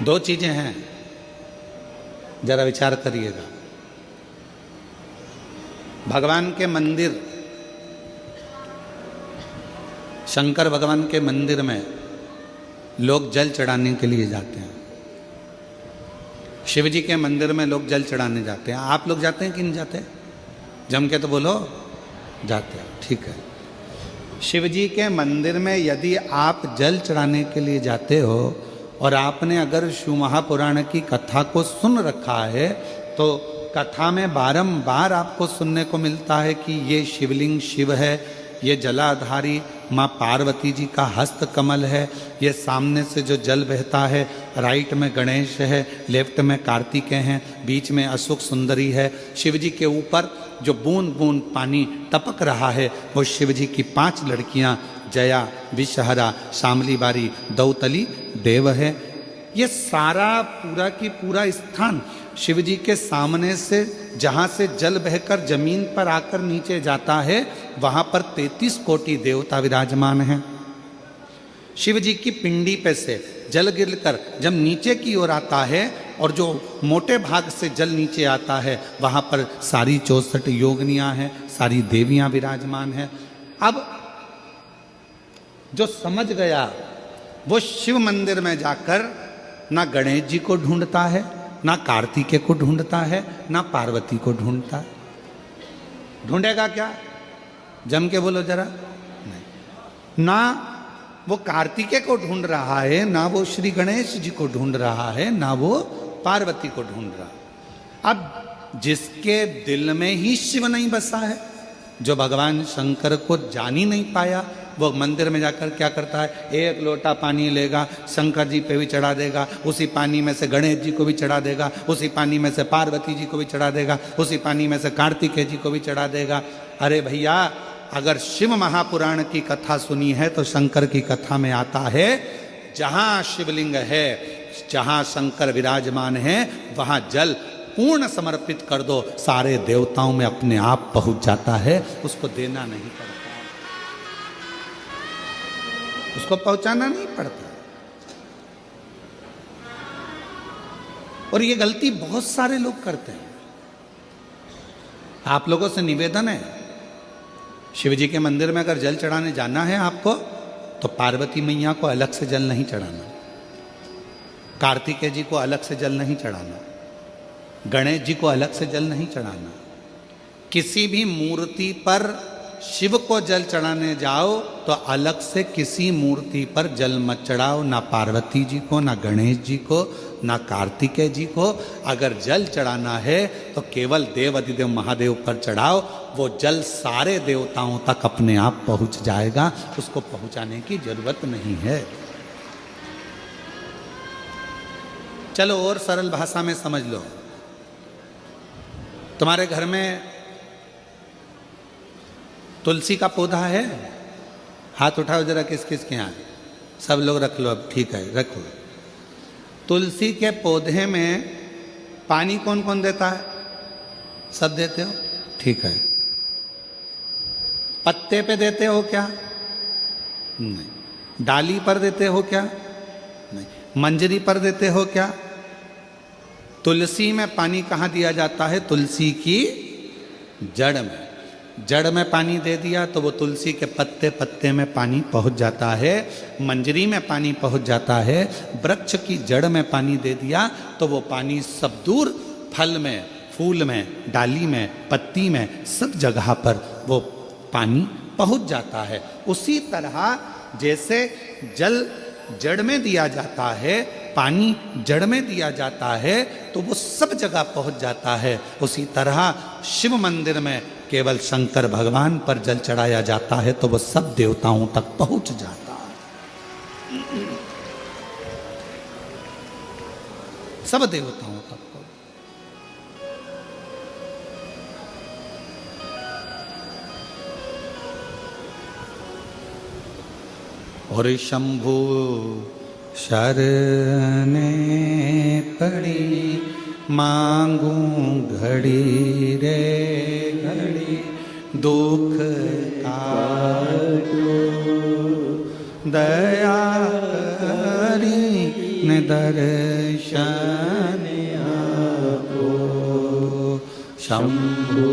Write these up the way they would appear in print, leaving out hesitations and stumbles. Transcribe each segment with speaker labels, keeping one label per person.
Speaker 1: दो चीजें हैं, जरा विचार करिएगा। भगवान के मंदिर, शंकर भगवान के मंदिर में लोग जल चढ़ाने के लिए जाते हैं। शिव जी के मंदिर में लोग जल चढ़ाने जाते हैं। आप लोग जाते हैं कि नहीं जाते? जम के तो बोलो, जाते हैं। ठीक है। शिव जी के मंदिर में यदि आप जल चढ़ाने के लिए जाते हो और आपने अगर शिव महापुराण की कथा को सुन रखा है तो कथा में बारंबार आपको सुनने को मिलता है कि ये शिवलिंग शिव है, ये जलाधारी माँ पार्वती जी का हस्त कमल है, ये सामने से जो जल बहता है, राइट में गणेश है, लेफ्ट में कार्तिकेय हैं, बीच में अशोक सुंदरी है। शिव जी के ऊपर जो बूंद बूंद पानी टपक रहा है वो शिव जी की 5 लड़कियां जया, विषहरा, शामली बारी, दौतली, देव है। ये सारा पूरा की पूरा स्थान शिव जी के सामने से जहाँ से जल बहकर जमीन पर आकर नीचे जाता है वहाँ पर 33 कोटि देवता विराजमान हैं। शिव जी की पिंडी पे से जल गिरकर जब नीचे की ओर आता है और जो मोटे भाग से जल नीचे आता है वहाँ पर सारी 64 योगिनियाँ हैं, सारी देवियाँ विराजमान हैं। अब जो समझ गया वो शिव मंदिर में जाकर ना गणेश जी को ढूंढता है, ना कार्तिकेय को ढूंढता है, ना पार्वती को ढूंढता है। ढूंढेगा क्या? जम के बोलो जरा। नहीं, ना वो कार्तिकेय को ढूंढ रहा है, ना वो श्री गणेश जी को ढूंढ रहा है, ना वो पार्वती को ढूंढ रहा है। अब जिसके दिल में ही शिव नहीं बसा है, जो भगवान शंकर को जान ही नहीं पाया, वो मंदिर में जाकर क्या करता है? एक लोटा पानी लेगा, शंकर जी पे भी चढ़ा देगा, उसी पानी में से गणेश जी को भी चढ़ा देगा, उसी पानी में से पार्वती जी को भी चढ़ा देगा, उसी पानी में से कार्तिकेय जी को भी चढ़ा देगा। अरे भैया, अगर शिव महापुराण की कथा सुनी है तो शंकर की कथा में आता है जहां शिवलिंग है, जहां शंकर विराजमान है, वहां जल पूर्ण समर्पित कर दो, सारे देवताओं में अपने आप पहुंच जाता है। उसको देना नहीं पड़ता, उसको पहुंचाना नहीं पड़ता। और ये गलती बहुत सारे लोग करते हैं। आप लोगों से निवेदन है, शिव जी के मंदिर में अगर जल चढ़ाने जाना है आपको तो पार्वती मैया को अलग से जल नहीं चढ़ाना, कार्तिकेय जी को अलग से जल नहीं चढ़ाना, गणेश जी को अलग से जल नहीं चढ़ाना। किसी भी मूर्ति पर शिव को जल चढ़ाने जाओ तो अलग से किसी मूर्ति पर जल मत चढ़ाओ, ना पार्वती जी को, ना गणेश जी को, ना कार्तिकेय जी को। अगर जल चढ़ाना है तो केवल देव अधिदेव महादेव पर चढ़ाओ, वो जल सारे देवताओं तक अपने आप पहुंच जाएगा, उसको पहुंचाने की जरूरत नहीं है। चलो और सरल भाषा में समझ लो। तुम्हारे घर में तुलसी का पौधा है? हाथ उठाओ जरा, किस किस के यहाँ? सब लोग रख लो। अब ठीक है, रखो। तुलसी के पौधे में पानी कौन कौन देता है? सब देते हो? ठीक है। पत्ते पे देते हो क्या? नहीं। डाली पर देते हो क्या? नहीं। मंजरी पर देते हो क्या? तुलसी में पानी कहाँ दिया जाता है? तुलसी की जड़ में। जड़ में पानी दे दिया तो वो तुलसी के पत्ते पत्ते में पानी पहुंच जाता है, मंजरी में पानी पहुंच जाता है। वृक्ष की जड़ में पानी दे दिया तो वो पानी सब दूर फल में, फूल में, डाली में, पत्ती में, सब जगह पर वो पानी पहुंच जाता है। उसी तरह जैसे जल जड़ में दिया जाता है, पानी जड़ में दिया जाता है तो वो सब जगह पहुंच जाता है। उसी तरह शिव मंदिर में केवल शंकर भगवान पर जल चढ़ाया जाता है तो वो सब देवताओं तक पहुंच जाता है, सब देवताओं तक। और शंभु शरणे पड़ी, मांगू घड़ी रे घड़ी, दुख काटो दया करी ने दर्शन आपो शंभु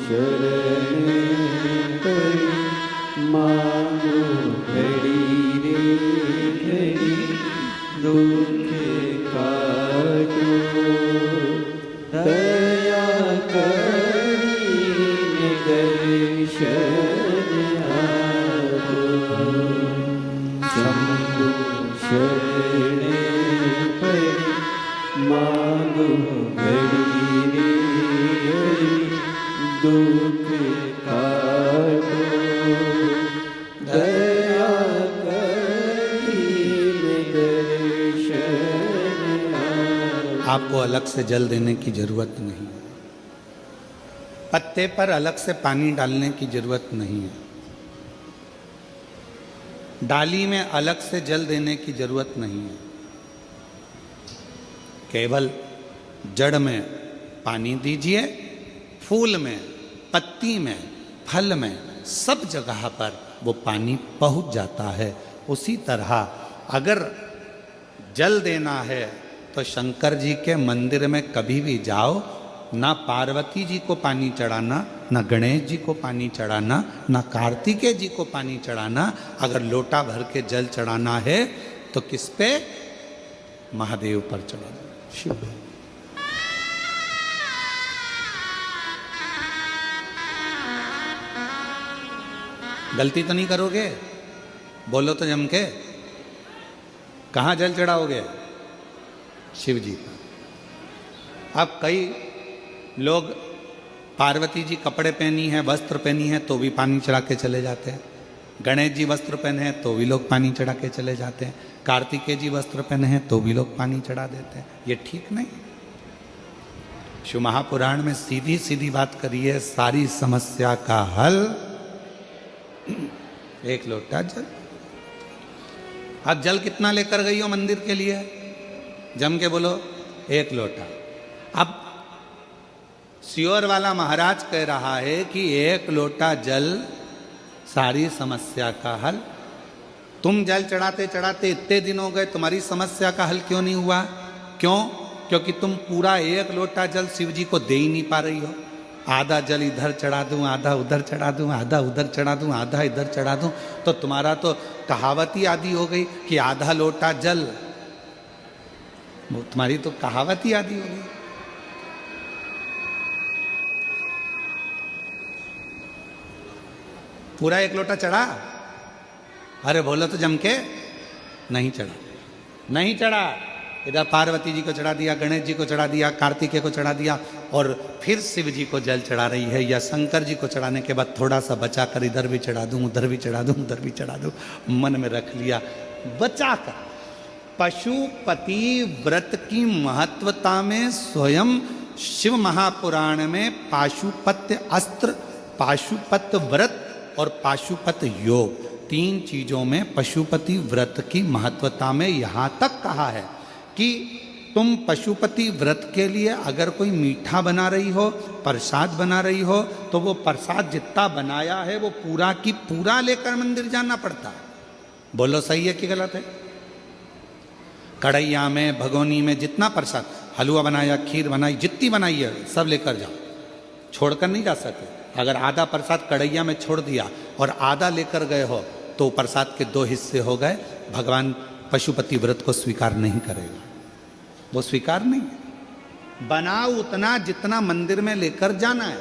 Speaker 2: शरण पड़ी मांगो घड़ी रे घड़ी दुख काटो दया करी दर्शन आपो शंभु शरण पड़ी मांगो घड़ी रे दुख काटो दया
Speaker 1: आपको अलग से जल देने की जरूरत नहीं है, पत्ते पर अलग से पानी डालने की जरूरत नहीं है, डाली में अलग से जल देने की जरूरत नहीं है। केवल जड़ में पानी दीजिए, फूल में, पत्ती में, फल में, सब जगह पर वो पानी पहुंच जाता है। उसी तरह अगर जल देना है तो शंकर जी के मंदिर में कभी भी जाओ, ना पार्वती जी को पानी चढ़ाना, ना गणेश जी को पानी चढ़ाना, ना कार्तिकेय जी को पानी चढ़ाना। अगर लोटा भर के जल चढ़ाना है तो किस पे? महादेव पर चढ़ाना, शिव। गलती तो नहीं करोगे? बोलो तो जम के। कहाँ जल चढ़ाओगे? शिव जी पर। अब कई लोग पार्वती जी कपड़े पहनी है, वस्त्र पहनी है तो भी पानी चढ़ा के चले जाते हैं, गणेश जी वस्त्र पहने हैं तो भी लोग पानी चढ़ा के चले जाते हैं, कार्तिकेय जी वस्त्र पहने हैं तो भी लोग पानी चढ़ा देते हैं। ये ठीक नहीं। शिव महापुराण में सीधी सीधी बात करी है, सारी समस्या का हल एक लोटा जल। अब जल कितना लेकर गई हो मंदिर के लिए? जम के बोलो, एक लोटा। अब सियोर वाला महाराज कह रहा है कि एक लोटा जल सारी समस्या का हल। तुम जल चढ़ाते चढ़ाते इतने दिन हो गए, तुम्हारी समस्या का हल क्यों नहीं हुआ? क्यों? क्योंकि तुम पूरा एक लोटा जल शिव जी को दे ही नहीं पा रही हो। आधा जल इधर चढ़ा दूं, आधा उधर चढ़ा दूं, आधा उधर चढ़ा दूं, आधा इधर चढ़ा दूं, तो तुम्हारा तो कहावत ही आदि हो गई कि आधा लोटा जल। तुम्हारी तो कहावत ही आदि हो गई। पूरा एक लोटा चढ़ा? अरे बोलो तो जम के। नहीं चढ़ा, नहीं चढ़ा। इधर पार्वती जी को चढ़ा दिया, गणेश जी को चढ़ा दिया, कार्तिकेय को चढ़ा दिया, और फिर शिव जी को जल चढ़ा रही है। या शंकर जी को चढ़ाने के बाद थोड़ा सा बचा कर इधर भी चढ़ा दूं, उधर भी चढ़ा दूं, उधर भी चढ़ा दूं, मन में रख लिया बचा कर। पशुपति व्रत की महत्वता में स्वयं शिव महापुराण में पाशुपत्य अस्त्र, पाशुपत्य व्रत और पाशुपत योग, तीन चीजों में पशुपति व्रत की महत्वता में यहां तक कहा है कि तुम पशुपति व्रत के लिए अगर कोई मीठा बना रही हो, प्रसाद बना रही हो, तो वो प्रसाद जितना बनाया है वो पूरा की पूरा लेकर मंदिर जाना पड़ता है। बोलो सही है कि गलत है? कढ़ैया में, भगोनी में जितना प्रसाद, हलवा बनाया, खीर बनाई, जितनी बनाई है सब लेकर जाओ, छोड़कर नहीं जा सकते। अगर आधा प्रसाद कढ़ैया में छोड़ दिया और आधा लेकर गए हो तो प्रसाद के दो हिस्से हो गए। भगवान पशुपति व्रत को स्वीकार नहीं करेगा, वो स्वीकार नहीं है। बनाओ उतना जितना मंदिर में लेकर जाना है,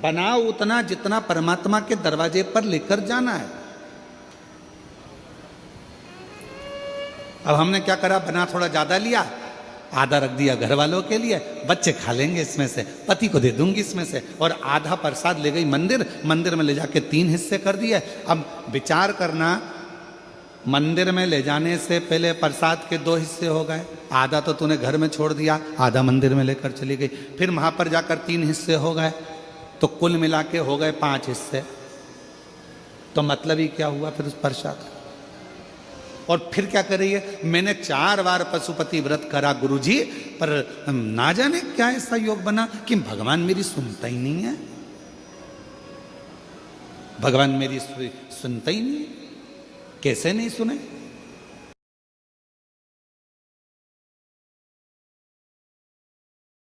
Speaker 1: बनाओ उतना जितना परमात्मा के दरवाजे पर लेकर जाना है। अब हमने क्या करा, बना थोड़ा ज्यादा लिया, आधा रख दिया घर वालों के लिए, बच्चे खा लेंगे इसमें से, पति को दे दूंगी इसमें से, और आधा प्रसाद ले गई मंदिर, मंदिर में ले जाके 3 हिस्से कर दिए। अब विचार करना, मंदिर में ले जाने से पहले प्रसाद के 2 हिस्से हो गए, आधा तो तूने घर में छोड़ दिया, आधा मंदिर में लेकर चली गई, फिर वहां पर जाकर 3 हिस्से हो गए, तो कुल मिला के हो गए 5 हिस्से। तो मतलब ही क्या हुआ फिर उस प्रसाद? और फिर क्या कर रही है, मैंने 4 बार पशुपति व्रत करा गुरुजी, पर ना जाने क्या ऐसा योग बना कि भगवान मेरी सुनता ही नहीं है, भगवान मेरी सुनता ही नहीं है। कैसे नहीं सुने?